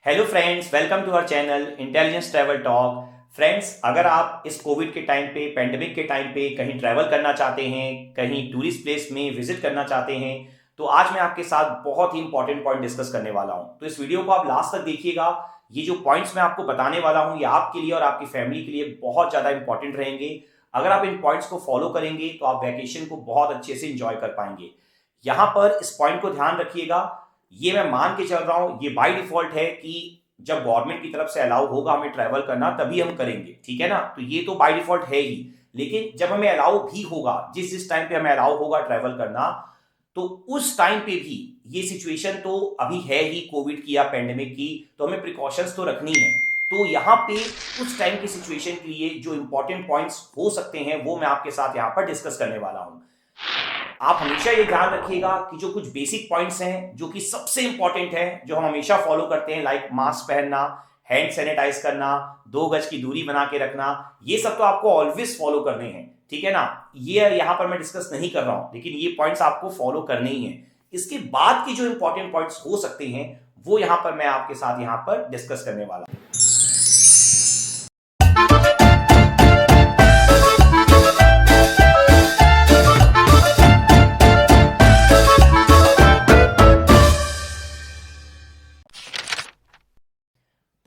Hello friends, welcome to our channel intelligence travel talk. Friends, अगर आप इस Covid के टाइम पे, पेंडेमिक के टाइम पे कहीं ट्रैवल करना चाहते हैं, कहीं टूरिस्ट प्लेस में विजिट करना चाहते हैं, तो आज मैं आपके साथ बहुत ही इंपॉर्टेंट पॉइंट डिस्कस करने वाला हूं। तो इस वीडियो को आप लास्ट तक देखिएगा। ये जो पॉइंट्स मैं आपको बताने वाला हूं, ये आपके लिए और आपकी फैमिली के लिए बहुत ज्यादा इंपॉर्टेंट रहेंगे। अगर आप इन पॉइंट्स को फॉलो करेंगे तो आप वैकेशन को बहुत अच्छे से इंजॉय कर पाएंगे। यहां पर इस पॉइंट को ध्यान रखिएगा। ये मैं मान के चल रहा हूं, ये बाय डिफॉल्ट है कि जब गवर्नमेंट की तरफ से अलाउ होगा हमें ट्रैवल करना तभी हम करेंगे, ठीक है ना। तो ये तो बाय डिफॉल्ट है ही। लेकिन जब हमें अलाउ भी होगा, जिस जिस टाइम पे हमें अलाउ होगा ट्रैवल करना, तो उस टाइम पे भी ये सिचुएशन तो अभी है ही कोविड की या पेंडेमिक की, तो हमें प्रिकॉशंस तो रखनी है। तो यहाँ पे उस टाइम की सिचुएशन के लिए जो इंपॉर्टेंट पॉइंट्स हो सकते हैं वो मैं आपके साथ यहाँ पर डिस्कस करने वाला हूं। आप हमेशा ये ध्यान रखिएगा कि जो कुछ बेसिक पॉइंट्स हैं जो कि सबसे इंपॉर्टेंट है, जो हम हमेशा फॉलो करते हैं, लाइक मास्क पहनना, हैंड सैनिटाइज करना, 2 गज की दूरी बना के रखना, ये सब तो आपको ऑलवेज फॉलो करने हैं, ठीक है ना। ये यहां पर मैं डिस्कस नहीं कर रहा हूं, लेकिन ये पॉइंट्स आपको फॉलो करने ही है। इसके बाद की जो इंपॉर्टेंट पॉइंट्स हो सकते हैं वो यहां पर मैं आपके साथ यहां पर डिस्कस करने वाला हूं।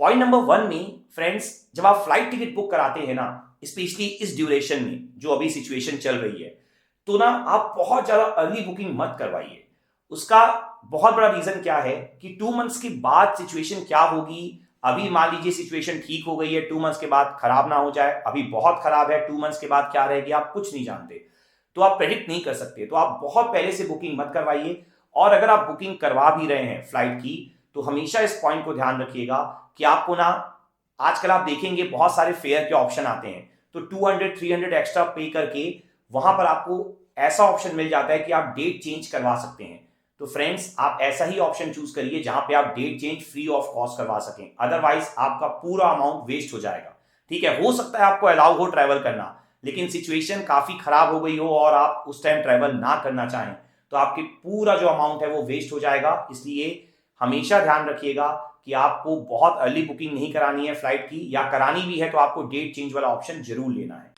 पॉइंट नंबर 1 में फ्रेंड्स, जब आप फ्लाइट टिकट बुक कराते हैं ना, स्पेशली इस ड्यूरेशन में जो अभी सिचुएशन चल रही है, तो ना आप बहुत ज्यादा अर्ली बुकिंग मत करवाइए। उसका बहुत बड़ा रीजन क्या है कि 2 मंथ्स के बाद सिचुएशन क्या होगी। अभी मान लीजिए सिचुएशन ठीक हो गई है, 2 मंथ्स के बाद खराब ना हो जाए। अभी बहुत खराब है, 2 मंथ्स के बाद क्या रहेगी आप कुछ नहीं जानते, तो आप प्रेडिक्ट नहीं कर सकते। तो आप बहुत पहले से बुकिंग मत करवाइए। और अगर आप बुकिंग करवा भी रहे हैं फ्लाइट की, तो हमेशा इस पॉइंट को ध्यान रखिएगा कि आपको ना, आजकल आप देखेंगे बहुत सारे फेयर के ऑप्शन आते हैं, तो 200-300 एक्स्ट्रा पे करके वहां पर आपको ऐसा ऑप्शन मिल जाता है कि आप डेट चेंज करवा सकते हैं। तो फ्रेंड्स, आप ऐसा ही ऑप्शन चूज करिए जहां पे आप date change free of cost करवा सकें, अदरवाइज आपका पूरा अमाउंट वेस्ट हो जाएगा। ठीक है, हो सकता है आपको अलाउ हो ट्रैवल करना, लेकिन सिचुएशन काफी खराब हो गई हो और आप उस टाइम ट्रैवल ना करना चाहें, तो आपके पूरा जो अमाउंट है वो वेस्ट हो जाएगा। इसलिए हमेशा ध्यान रखिएगा कि आपको बहुत अर्ली बुकिंग नहीं करानी है फ्लाइट की, या करानी भी है तो आपको डेट चेंज वाला ऑप्शन जरूर लेना है।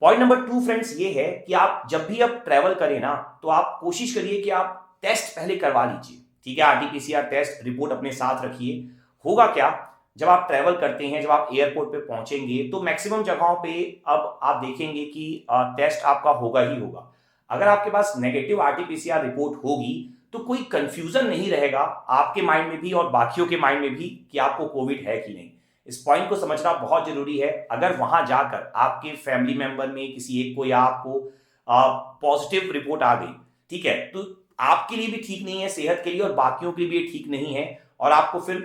पॉइंट नंबर 2 फ्रेंड्स ये है कि आप जब भी आप ट्रैवल करें ना, तो आप कोशिश करिए कि आप टेस्ट पहले करवा लीजिए। ठीक है, आरटीपीसीआर टेस्ट रिपोर्ट अपने साथ रखिए। होगा क्या, जब आप ट्रैवल करते हैं, जब आप एयरपोर्ट पे पहुंचेंगे, तो मैक्सिमम जगहों पे अब आप देखेंगे कि टेस्ट आपका होगा ही होगा। अगर आपके पास नेगेटिव आरटीपीसीआर रिपोर्ट होगी तो कोई कंफ्यूजन नहीं रहेगा आपके माइंड में भी और बाकियों के माइंड में भी कि आपको कोविड है कि नहीं। इस पॉइंट को समझना बहुत जरूरी है। अगर वहां जाकर आपके फैमिली मेंबर में किसी एक को या आपको पॉजिटिव रिपोर्ट आ गई, ठीक है, तो आपके लिए भी ठीक नहीं है, सेहत के लिए और बाकियों के लिए भी ठीक नहीं है, और आपको फिर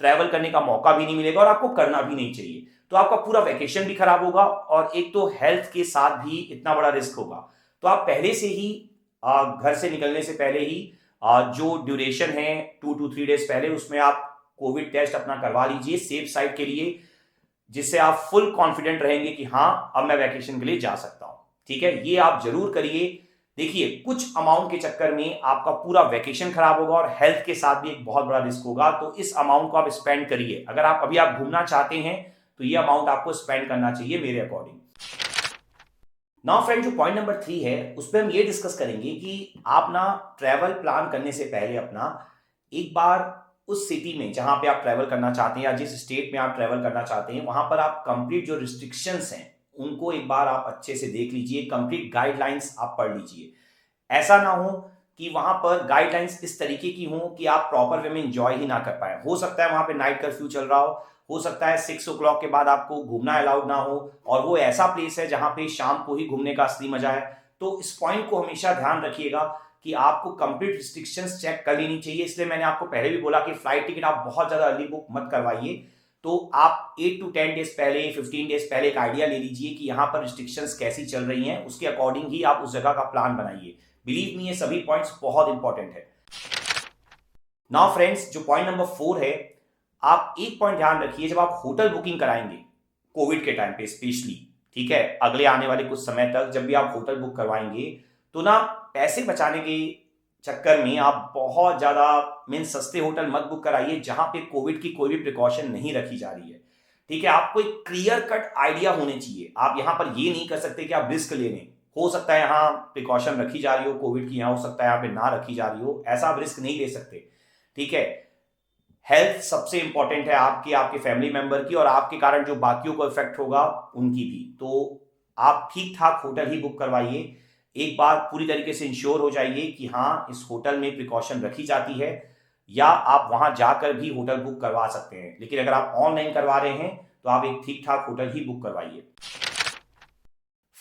ट्रैवल करने का मौका भी नहीं मिलेगा और आपको करना भी नहीं चाहिए। तो आपका पूरा वेकेशन भी खराब होगा और एक तो हेल्थ के साथ भी इतना बड़ा रिस्क होगा। तो आप पहले से ही घर से निकलने से पहले ही जो ड्यूरेशन है 2 to 3 डेज पहले, उसमें आप कोविड टेस्ट अपना करवा लीजिए सेफ साइड के लिए, जिससे आप फुल कॉन्फिडेंट रहेंगे कि हाँ अब मैं वैकेशन के लिए जा सकता हूं। ठीक है, ये आप जरूर करिए। देखिए, कुछ अमाउंट के चक्कर में आपका पूरा वैकेशन खराब होगा और हेल्थ के साथ भी एक बहुत बड़ा रिस्क होगा। तो इस अमाउंट को आप स्पेंड करिए। अगर आप घूमना चाहते हैं तो ये अमाउंट आपको स्पेंड करना चाहिए मेरे अकॉर्डिंग। नाउ फ्रेंड, जो पॉइंट नंबर 3 है उस पर हम ये डिस्कस करेंगे कि आप ना ट्रैवल प्लान करने से पहले अपना एक बार उस सिटी में जहां पे आप ट्रैवल करना चाहते हैं या जिस स्टेट में आप ट्रैवल करना चाहते हैं, वहां पर आप कंप्लीट जो रिस्ट्रिक्शंस हैं उनको एक बार आप अच्छे से देख लीजिए, कंप्लीट गाइडलाइंस आप पढ़ लीजिए। ऐसा ना हो कि वहां पर गाइडलाइंस इस तरीके की हो कि आप प्रॉपर वे में इंजॉय ही ना कर पाए। हो सकता है वहां पे नाइट कर्फ्यू चल रहा हो सकता है 6 o'clock के बाद आपको घूमना अलाउड ना हो, और वो ऐसा प्लेस है जहां पे शाम को ही घूमने का असली मजा है। तो इस पॉइंट को हमेशा ध्यान रखिएगा कि आपको कंप्लीट रिस्ट्रिक्शंस चेक कर लेनी चाहिए। इसलिए मैंने आपको पहले भी बोला कि फ्लाइट टिकट आप बहुत ज्यादा अर्ली बुक मत करवाइए। तो आप 8 to 10 डेज पहले, 15 डेज पहले एक आइडिया ले लीजिए कि यहाँ पर रिस्ट्रिक्शंस कैसी चल रही हैं, उसके अकॉर्डिंग ही आप उस जगह का प्लान बनाइए। बिलीव मी, ये सभी पॉइंट्स बहुत इंपॉर्टेंट है। नाउ फ्रेंड्स, जो पॉइंट नंबर 4 है, आप एक पॉइंट ध्यान रखिए, जब आप होटल बुकिंग कराएंगे कोविड के टाइम पे स्पेशली, ठीक है, अगले आने वाले कुछ समय तक जब भी आप होटल बुक करवाएंगे, तो ना पैसे बचाने के चक्कर में आप बहुत ज्यादा मीन सस्ते होटल मत बुक कराइए जहां पे कोविड की कोई भी प्रिकॉशन नहीं रखी जा रही है। ठीक है, आपको एक क्लियर कट आइडिया होने चाहिए। आप यहां पर ये नहीं कर सकते कि आप रिस्क ले लें, हो सकता है यहाँ प्रिकॉशन रखी जा रही हो कोविड की, यहाँ हो सकता है यहाँ पे ना रखी जा रही हो, ऐसा आप रिस्क नहीं ले सकते। ठीक है, हेल्थ सबसे इंपॉर्टेंट है आपकी, आपके फैमिली मेंबर की, और आपके कारण जो बाकियों को इफेक्ट होगा उनकी भी। तो आप ठीक ठाक होटल ही बुक करवाइए, एक बार पूरी तरीके से इंश्योर हो जाइए कि हाँ इस होटल में प्रिकॉशन रखी जाती है, या आप वहां जाकर भी होटल बुक करवा सकते हैं। लेकिन अगर आप ऑनलाइन करवा रहे हैं तो आप एक ठीक ठाक होटल ही बुक करवाइए।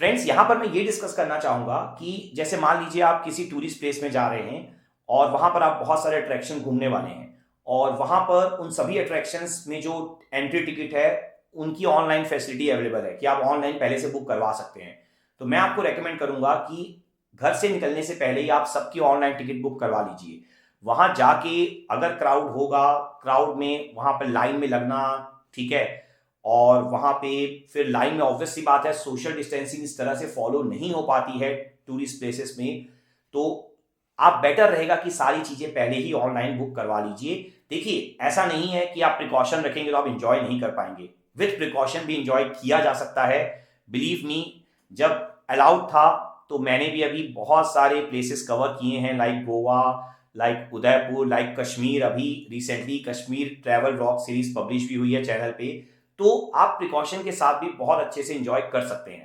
फ्रेंड्स, यहां पर मैं ये डिस्कस करना चाहूंगा कि जैसे मान लीजिए आप किसी टूरिस्ट प्लेस में जा रहे हैं और वहां पर आप बहुत सारे अट्रैक्शन घूमने वाले हैं, और वहां पर उन सभी अट्रैक्शंस में जो एंट्री टिकट है उनकी ऑनलाइन फैसिलिटी अवेलेबल है कि आप ऑनलाइन पहले से बुक करवा सकते हैं। तो मैं आपको रेकमेंड करूंगा कि घर से निकलने से पहले ही आप सबकी ऑनलाइन टिकट बुक करवा लीजिए। वहां जाके अगर क्राउड होगा, क्राउड में वहां पर लाइन में लगना, ठीक है, और वहां पे फिर लाइन में ऑब्वियस सी बात है सोशल डिस्टेंसिंग इस तरह से फॉलो नहीं हो पाती है टूरिस्ट प्लेसेस में, तो आप बेटर रहेगा कि सारी चीजें पहले ही ऑनलाइन बुक करवा लीजिए। देखिए, ऐसा नहीं है कि आप प्रिकॉशन रखेंगे तो आप इंजॉय नहीं कर पाएंगे, विथ प्रिकॉशन भी इंजॉय किया जा सकता है। बिलीव मी, जब अलाउड था तो मैंने भी अभी बहुत सारे प्लेसेस कवर किए हैं, like Goa, like Udaipur, like Kashmir. अभी recently Kashmir travel vlog series publish भी हुई है चैनल पे, तो आप प्रिकॉशन के साथ भी बहुत अच्छे से एंजॉय कर सकते हैं।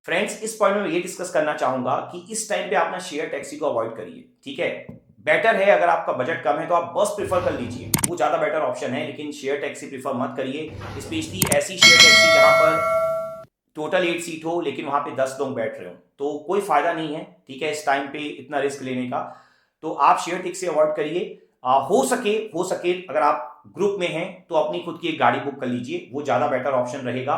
फ्रेंड्स, इस पॉइंट में ये डिस्कस करना चाहूंगा कि इस टाइम पे आप ना शेयर टैक्सी को अवॉइड करिए। ठीक है, बेटर है अगर आपका बजट कम है तो आप बस प्रीफर कर लीजिए, वो ज्यादा बेटर ऑप्शन है, लेकिन शेयर टैक्सी प्रीफर मत करिए। स्पेशली ऐसी शेयर टैक्सी जहां पर टोटल 8 सीट हो लेकिन वहां पे 10 लोग बैठ रहे हो, तो कोई फायदा नहीं है। ठीक है, इस टाइम पे इतना रिस्क लेने का, तो आप शेयर टैक्सी अवॉइड करिए। हो सके अगर आप ग्रुप में हैं तो अपनी खुद की एक गाड़ी बुक कर लीजिए, वो ज्यादा बेटर ऑप्शन रहेगा,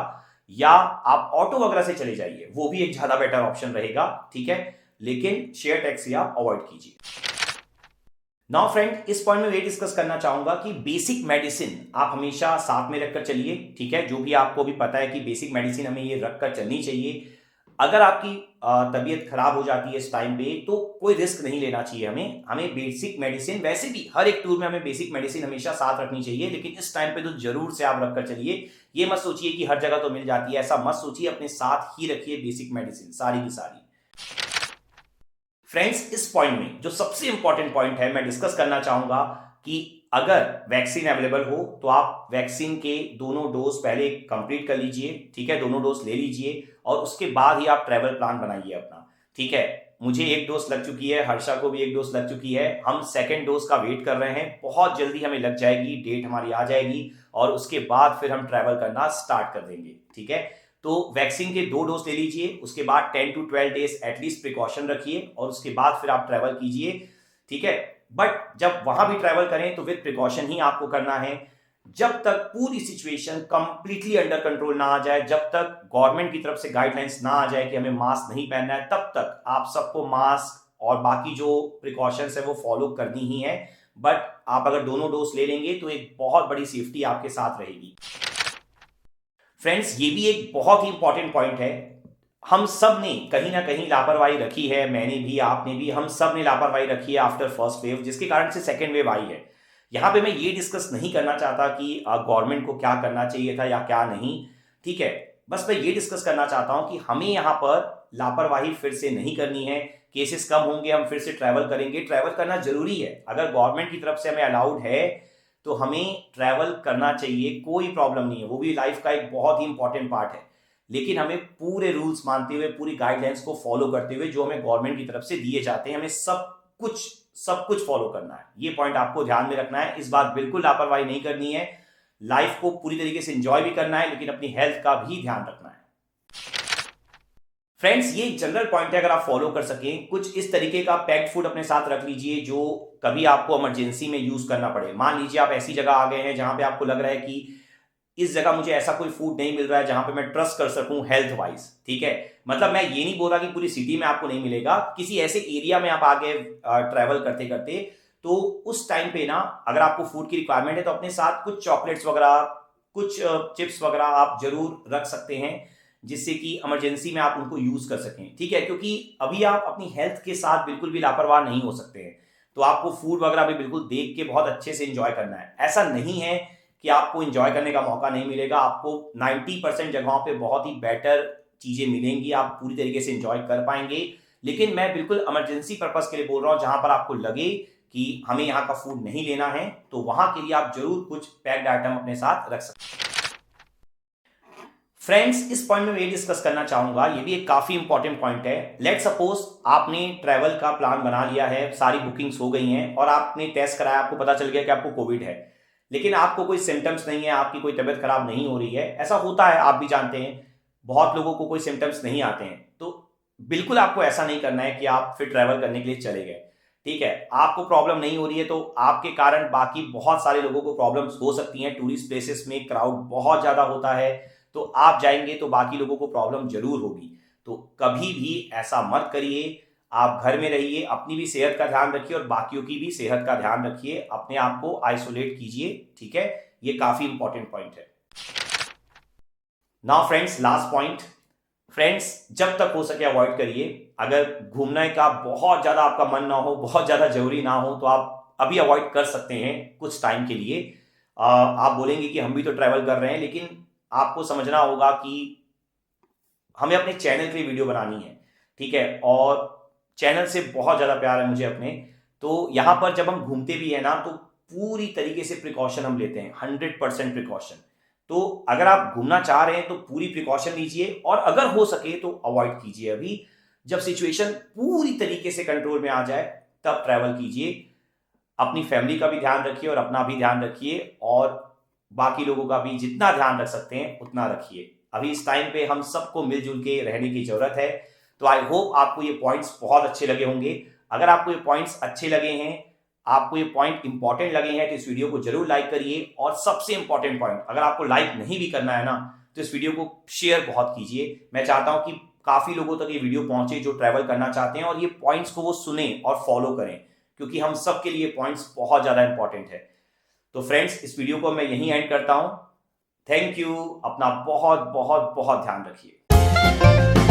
या आप ऑटो वगैरह से चले जाइए, वो भी एक ज्यादा बेटर ऑप्शन रहेगा। ठीक है, लेकिन शेयर टैक्सी आप अवॉइड कीजिए। नाउ फ्रेंड, इस पॉइंट में ये डिस्कस करना चाहूंगा कि बेसिक मेडिसिन आप हमेशा साथ में रखकर चलिए। ठीक है, जो भी आपको भी पता है कि बेसिक मेडिसिन हमें ये रखकर चलनी चाहिए। अगर आपकी तबीयत खराब हो जाती है इस टाइम पे तो कोई रिस्क नहीं लेना चाहिए हमें बेसिक मेडिसिन, वैसे भी हर एक टूर में हमें बेसिक मेडिसिन हमेशा साथ रखनी चाहिए, लेकिन इस टाइम पे तो जरूर से आप रखकर चलिए। ये मत सोचिए कि हर जगह तो मिल जाती है, ऐसा मत सोचिए, अपने साथ ही रखिए बेसिक मेडिसिन सारी की सारी। फ्रेंड्स, इस पॉइंट में जो सबसे इंपॉर्टेंट पॉइंट है मैं डिस्कस करना चाहूंगा कि अगर वैक्सीन अवेलेबल हो तो आप वैक्सीन के दोनों डोज पहले कंप्लीट कर लीजिए। ठीक है, दोनों डोज ले लीजिए और उसके बाद ही आप ट्रैवल प्लान बनाइए अपना। ठीक है, मुझे 1 डोज लग चुकी है, हर्षा को भी 1 डोज लग चुकी है, हम सेकेंड डोज का वेट कर रहे हैं, बहुत जल्दी हमें लग जाएगी, डेट हमारी आ जाएगी और उसके बाद फिर हम ट्रैवल करना स्टार्ट कर देंगे। ठीक है, तो वैक्सीन के 2 डोज ले लीजिए, उसके बाद 10 to 12 डेज एटलीस्ट प्रिकॉशन रखिए और उसके बाद फिर आप ट्रैवल कीजिए। ठीक है, बट जब वहां भी ट्रैवल करें तो विद प्रिकॉशन ही आपको करना है, जब तक पूरी सिचुएशन कंप्लीटली अंडर कंट्रोल ना आ जाए, जब तक गवर्नमेंट की तरफ से गाइडलाइंस ना आ जाए कि हमें मास्क नहीं पहनना है, तब तक आप सबको मास्क और बाकी जो प्रिकॉशंस है वो फॉलो करनी ही है। बट आप अगर दोनों डोज ले लेंगे तो एक बहुत बड़ी सेफ्टी आपके साथ रहेगी। फ्रेंड्स, ये भी एक बहुत ही इंपॉर्टेंट पॉइंट है, हम सब ने कहीं ना कहीं लापरवाही रखी है, मैंने भी, आपने भी, हम सब ने लापरवाही रखी है आफ्टर फर्स्ट वेव, जिसके कारण से सेकेंड वेव आई है। यहां पे मैं ये डिस्कस नहीं करना चाहता कि गवर्नमेंट को क्या करना चाहिए था या क्या नहीं। ठीक है, बस मैं ये डिस्कस करना चाहता हूं कि हमें यहां पर लापरवाही फिर से नहीं करनी है। केसेस कम होंगे, हम फिर से ट्रैवल करेंगे, ट्रैवल करना जरूरी है, अगर गवर्नमेंट की तरफ से हमें अलाउड है तो हमें ट्रैवल करना चाहिए, कोई प्रॉब्लम नहीं है, वो भी लाइफ का एक बहुत ही इंपॉर्टेंट पार्ट है। लेकिन हमें पूरे रूल्स मानते हुए, पूरी गाइडलाइंस को फॉलो करते हुए जो हमें गवर्नमेंट की तरफ से दिए जाते हैं, हमें सब कुछ फॉलो करना है। ये पॉइंट आपको ध्यान में रखना है, इस बार बिल्कुल लापरवाही नहीं करनी है, लाइफ को पूरी तरीके से एंजॉय भी करना है, लेकिन अपनी हेल्थ का भी ध्यान रखना है। फ्रेंड्स, ये जनरल पॉइंट है, अगर आप फॉलो कर सकें, कुछ इस तरीके का पैक्ड फूड अपने साथ रख लीजिए जो कभी आपको इमरजेंसी में यूज करना पड़े। मान लीजिए आप ऐसी जगह आ गए हैं जहां पे आपको लग रहा है कि इस जगह मुझे ऐसा कोई फूड नहीं मिल रहा है जहां पे मैं ट्रस्ट कर सकूं हेल्थ वाइज। ठीक है, मतलब मैं ये नहीं बोल रहा कि पूरी सिटी में आपको नहीं मिलेगा, किसी ऐसे एरिया में आप आगे ट्रैवल करते करते, तो उस टाइम पे ना अगर आपको फूड की रिक्वायरमेंट है तो अपने साथ कुछ चॉकलेट्स वगैरह, कुछ चिप्स वगैरह आप जरूर रख सकते हैं, जिससे कि इमरजेंसी में आप उनको यूज कर सकें। ठीक है, क्योंकि अभी आप अपनी हेल्थ के साथ बिल्कुल भी लापरवाह नहीं हो सकते हैं। तो आपको फूड वगैरह भी बिल्कुल देख के बहुत अच्छे से एंजॉय करना है। ऐसा नहीं है कि आपको एंजॉय करने का मौका नहीं मिलेगा, आपको 90% जगहों पे बहुत ही बेटर चीजें मिलेंगी, आप पूरी तरीके से एंजॉय कर पाएंगे। लेकिन मैं बिल्कुल इमरजेंसी पर्पस के लिए बोल रहा हूँ, जहां पर आपको लगे कि हमें यहाँ का फूड नहीं लेना है, तो वहां के लिए आप जरूर कुछ पैक्ड आइटम अपने साथ रख सकते हैं। फ्रेंड्स, इस पॉइंट में मैं ये डिस्कस करना चाहूंगा, ये भी एक काफी इंपॉर्टेंट पॉइंट है। लेट सपोज आपने ट्रैवल का प्लान बना लिया है, सारी बुकिंग्स हो गई हैं और आपने टेस्ट कराया, आपको पता चल गया कि आपको कोविड है, लेकिन आपको कोई सिम्टम्स नहीं है, आपकी कोई तबीयत खराब नहीं हो रही है। ऐसा होता है, आप भी जानते हैं, बहुत लोगों को कोई सिम्टम्स नहीं आते हैं। तो बिल्कुल आपको ऐसा नहीं करना है कि आप फिर ट्रैवल करने के लिए चले गए। ठीक है, आपको प्रॉब्लम नहीं हो रही है तो आपके कारण बाकी बहुत सारे लोगों को प्रॉब्लम्स हो सकती हैं। टूरिस्ट प्लेसेस में क्राउड बहुत ज्यादा होता है, तो आप जाएंगे तो बाकी लोगों को प्रॉब्लम जरूर होगी। तो कभी भी ऐसा मत करिए, आप घर में रहिए, अपनी भी सेहत का ध्यान रखिए और बाकियों की भी सेहत का ध्यान रखिए, अपने आप को आइसोलेट कीजिए। ठीक है, ये काफी इंपॉर्टेंट पॉइंट है। Now friends, last point. Friends, जब तक हो सके अवॉइड करिए। अगर घूमने का बहुत ज्यादा आपका मन ना हो, बहुत ज्यादा जरूरी ना हो, तो आप अभी अवॉइड कर सकते हैं कुछ टाइम के लिए। आप बोलेंगे कि हम भी तो ट्रैवल कर रहे हैं, लेकिन आपको समझना होगा कि हमें अपने चैनल के लिए वीडियो बनानी है। ठीक है, और चैनल से बहुत ज्यादा प्यार है मुझे अपने, तो यहां पर जब हम घूमते भी है ना, तो पूरी तरीके से प्रिकॉशन हम लेते हैं, 100% प्रिकॉशन। तो अगर आप घूमना चाह रहे हैं तो पूरी प्रिकॉशन लीजिए, और अगर हो सके तो अवॉइड कीजिए। अभी जब सिचुएशन पूरी तरीके से कंट्रोल में आ जाए तब ट्रैवल कीजिए। अपनी फैमिली का भी ध्यान रखिए और अपना भी ध्यान रखिए, और बाकी लोगों का भी जितना ध्यान रख सकते हैं उतना रखिए। अभी इस टाइम पे हम सबको मिलजुल के रहने की जरूरत है। तो आई होप आपको ये पॉइंट्स बहुत अच्छे लगे होंगे। अगर आपको ये पॉइंट्स अच्छे लगे हैं, आपको ये पॉइंट इंपॉर्टेंट लगे हैं, तो इस वीडियो को जरूर लाइक करिए। और सबसे इंपॉर्टेंट पॉइंट, अगर आपको लाइक नहीं भी करना है ना, तो इस वीडियो को शेयर बहुत कीजिए। मैं चाहता हूं कि काफी लोगों तक ये वीडियो पहुंचे जो ट्रैवल करना चाहते हैं, और ये पॉइंट्स को वो सुने और फॉलो करें, क्योंकि हम सबके लिए पॉइंट्स बहुत ज्यादा इंपॉर्टेंट है। तो फ्रेंड्स, इस वीडियो को मैं यहीं एंड करता हूं। थैंक यू, अपना बहुत बहुत बहुत ध्यान रखिए।